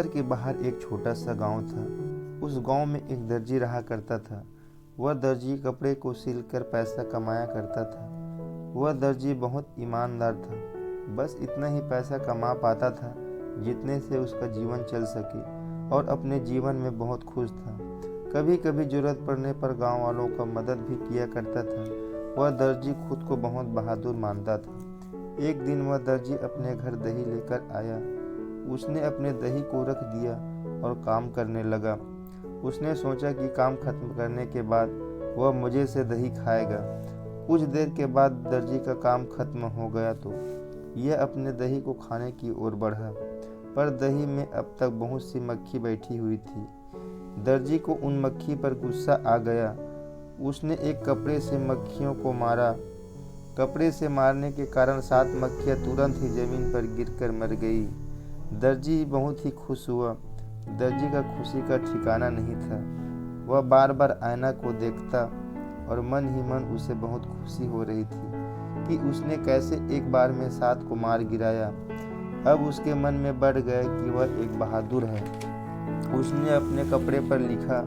के बाहर एक छोटा सा गांव था। उस गांव में एक दर्जी रहा करता था। वह दर्जी कपड़े को सिलकर पैसा कमाया करता था। वह दर्जी बहुत ईमानदार था। बस इतना ही पैसा कमा पाता था जितने से उसका जीवन चल सके, और अपने जीवन में बहुत खुश था। कभी कभी जरूरत पड़ने पर गांव वालों का मदद भी किया करता था। वह दर्जी खुद को बहुत बहादुर मानता था। एक दिन वह दर्जी अपने घर दही लेकर आया। उसने अपने दही को रख दिया और काम करने लगा। उसने सोचा कि काम खत्म करने के बाद वह मज़े से दही खाएगा। कुछ देर के बाद दर्जी का काम खत्म हो गया तो यह अपने दही को खाने की ओर बढ़ा, पर दही में अब तक बहुत सी मक्खी बैठी हुई थी। दर्जी को उन मक्खी पर गुस्सा आ गया। उसने एक कपड़े से मक्खियों को मारा। कपड़े से मारने के कारण 7 मक्खियाँ तुरंत ही जमीन पर गिरकर मर गई। दर्जी बहुत ही खुश हुआ। दर्जी का खुशी का ठिकाना नहीं था। वह बार बार आईना को देखता और मन ही मन उसे बहुत खुशी हो रही थी कि उसने कैसे एक बार में 7 को मार गिराया। अब उसके मन में बढ़ गया कि वह एक बहादुर है। उसने अपने कपड़े पर लिखा,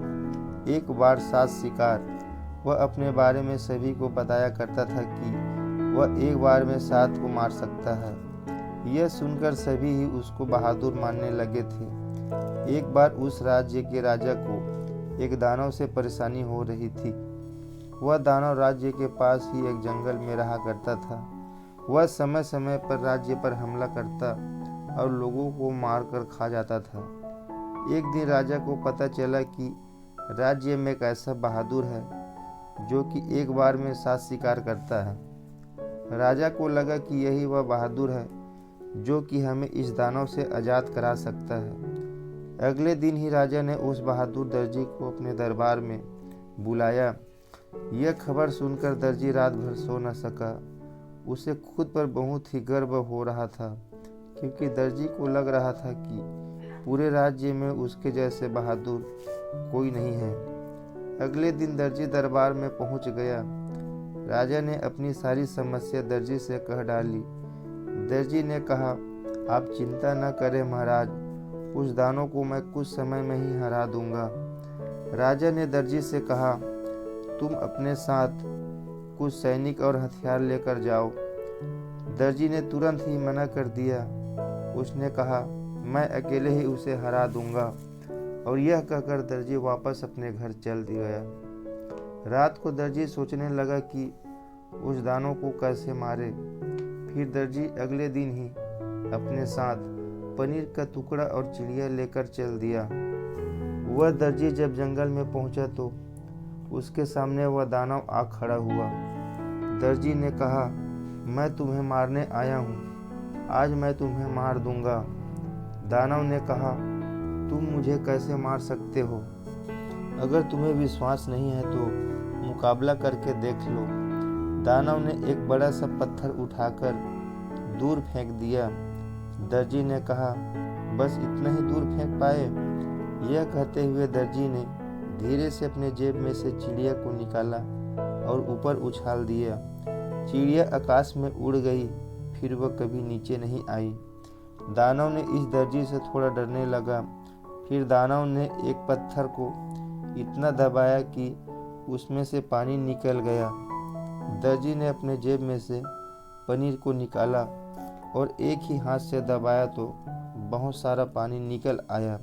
एक बार 7 शिकार। वह अपने बारे में सभी को बताया करता था कि वह एक बार में 7 को मार सकता है। यह सुनकर सभी ही उसको बहादुर मानने लगे थे। एक बार उस राज्य के राजा को एक दानव से परेशानी हो रही थी। वह दानव राज्य के पास ही एक जंगल में रहा करता था। वह समय समय पर राज्य पर हमला करता और लोगों को मारकर खा जाता था। एक दिन राजा को पता चला कि राज्य में एक ऐसा बहादुर है जो कि एक बार में 7 शिकार करता है। राजा को लगा कि यही वह बहादुर है जो कि हमें इस दानव से आज़ाद करा सकता है। अगले दिन ही राजा ने उस बहादुर दर्जी को अपने दरबार में बुलाया। यह खबर सुनकर दर्जी रात भर सो न सका। उसे खुद पर बहुत ही गर्व हो रहा था, क्योंकि दर्जी को लग रहा था कि पूरे राज्य में उसके जैसे बहादुर कोई नहीं है। अगले दिन दर्जी दरबार में पहुंच गया। राजा ने अपनी सारी समस्या दर्जी से कह डाली। दर्जी ने कहा, आप चिंता न करें महाराज, उस दानव को मैं कुछ समय में ही हरा दूंगा। राजा ने दर्जी से कहा, तुम अपने साथ कुछ सैनिक और हथियार लेकर जाओ। दर्जी ने तुरंत ही मना कर दिया। उसने कहा, मैं अकेले ही उसे हरा दूंगा। और यह कहकर दर्जी वापस अपने घर चल गया। रात को दर्जी सोचने लगा कि उस दानव को कैसे मारे। फिर दर्जी अगले दिन ही अपने साथ पनीर का टुकड़ा और चिड़िया लेकर चल दिया। वह दर्जी जब जंगल में पहुंचा तो उसके सामने वह दानव आ खड़ा हुआ। दर्जी ने कहा, मैं तुम्हें मारने आया हूँ, आज मैं तुम्हें मार दूंगा। दानव ने कहा, तुम मुझे कैसे मार सकते हो? अगर तुम्हें विश्वास नहीं है तो मुकाबला करके देख लो। दानव ने एक बड़ा सा पत्थर उठाकर दूर फेंक दिया। दर्जी ने कहा, बस इतना ही दूर फेंक पाए? यह कहते हुए दर्जी ने धीरे से अपने जेब में से चिड़िया को निकाला और ऊपर उछाल दिया। चिड़िया आकाश में उड़ गई, फिर वह कभी नीचे नहीं आई। दानव ने इस दर्जी से थोड़ा डरने लगा। फिर दानव ने एक पत्थर को इतना दबाया कि उसमें से पानी निकल गया। दर्जी ने अपने जेब में से पनीर को निकाला और एक ही हाथ से दबाया तो बहुत सारा पानी निकल आया।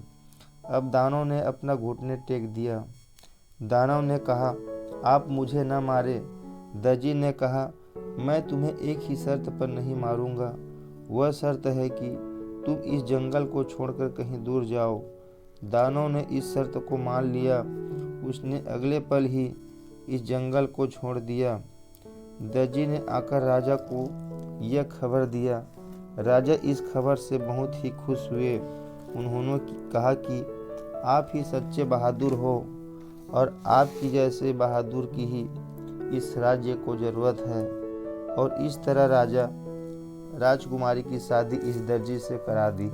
अब दानव ने अपना घुटने टेक दिया। दानव ने कहा, आप मुझे न मारे। दर्जी ने कहा, मैं तुम्हें एक ही शर्त पर नहीं मारूंगा। वह शर्त है कि तुम इस जंगल को छोड़कर कहीं दूर जाओ। दानव ने इस शर्त को मान लिया। उसने अगले पल ही इस जंगल को छोड़ दिया। दर्जी ने आकर राजा को यह खबर दिया। राजा इस खबर से बहुत ही खुश हुए। उन्होंने कहा कि आप ही सच्चे बहादुर हो और आपकी जैसे बहादुर की ही इस राज्य को ज़रूरत है। और इस तरह राजा राजकुमारी की शादी इस दर्जी से करा दी।